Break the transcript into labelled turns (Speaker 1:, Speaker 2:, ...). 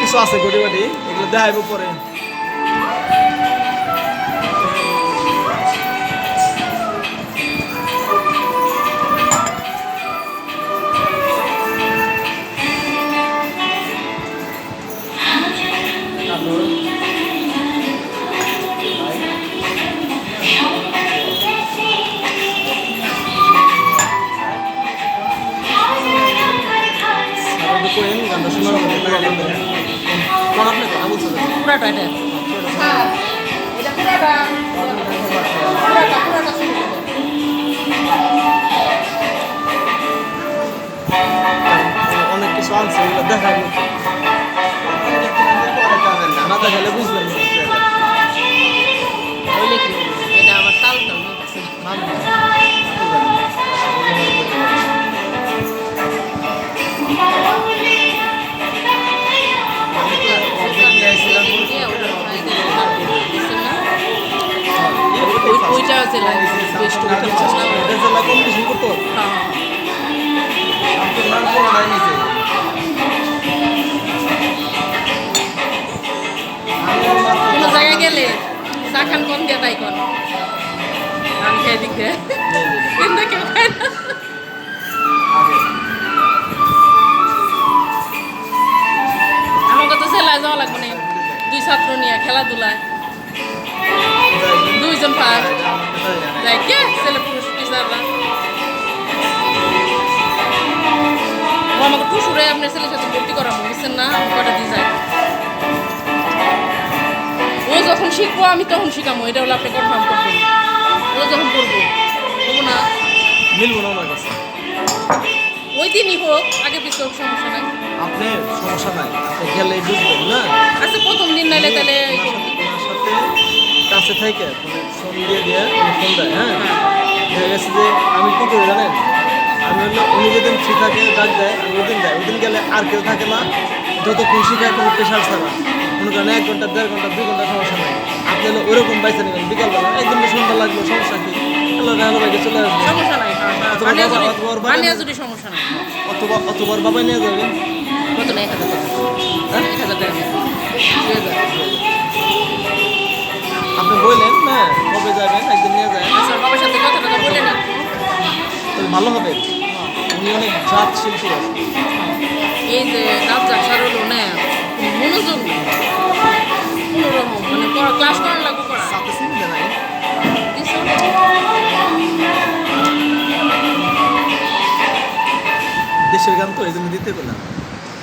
Speaker 1: কিছু আছে গড়িবাড়ি, এগুলো দেখাইব পরে। গানটা শোনার মধ্যে কোন আপনি কথা বলছেন
Speaker 2: পুরাটা এটা এটা পুরাটা
Speaker 1: অনেক কিছু আনছে, এগুলো দেখাইব না, দেখালে বুঝবেন না।
Speaker 2: বলে কি এটা আমার তাল তাল ওইটা আছে বেস্ট
Speaker 1: কম্পিটিশন করতো
Speaker 2: কোনো জায়গায় গেলে চা খান কম দিয়ে তাই কন ধান খেয়ে দিকে কিন্তু কেউ খায় না। আমাকে তো সেলায় যাওয়া লাগবে না, 2 ছাত্র নিয়ে খেলাধুলায় 2 জন ফার্স্ট যাই কে ছেলে পুরুষ টিচাররা আমাকে টুসুরে আপনার ছেলের সাথে ভর্তি করাবো বুঝছেন না, কটা দিয়ে যায় ও যখন শিখবো আমি তখন শিখাবো, এটা হলো আপনি কনফার্ম করবেন। ও যখন করবো হবো না,
Speaker 1: মিলবো না আমার কাছে।
Speaker 2: ওই দিনই হোক, আগে পিছু হোক, সমস্যা নাই।
Speaker 1: আপনি সমস্যা নাই, আপনি গেলে বুঝবেন না।
Speaker 2: আচ্ছা প্রথম দিন নাইলে তাহলে
Speaker 1: ওনার সাথে কাছে থেকে ফোন দিয়ে ফোন দেয়। হ্যাঁ, দেখা গেছে যে আমি কী করি জানেন, আমি হলো উনি যেদিন ফ্রি থাকে ডাক দেয়, আমি ওদিন যাই, ওদিন গেলে আর কেউ থাকে না, যতক্ষণ শিখায় কোনো প্রেশার ছাড়া, মনে করেন 1 ঘন্টা 1.5 ঘন্টা 2 ঘন্টা সমস্যা নেই। আপনি হলো ওইরকম বাইসে নেবেন, বিকালবেলা একদিন সন্ধ্যা লাগলো, সমস্যা কি, হ্যালো হ্যালো ভাইকে চলে আসবে,
Speaker 2: সমস্যা নাই, বানিয়া যদি সমস্যা নাই,
Speaker 1: অথবা বাবাই নিয়ে যাবেন।
Speaker 2: কত না 1000 টাকা, 1000 টাকা
Speaker 1: আপনি বললেন না কবে যাবেন, একদিন নিয়ে যাবেন,
Speaker 2: আচ্ছা বাবার সাথে কথা কথা বলে নিন,
Speaker 1: তাহলে ভালো হবে। উনি অনেক জাত শিল্পী আছে।
Speaker 2: এই যে রাত যাচার হলো না মনোযোগ কোনোরকম মানে ক্লাস করার লাগবে করা
Speaker 1: সাথে চিনতে নাই, দেশের গান তো এই জন্য দিতে পেলাম।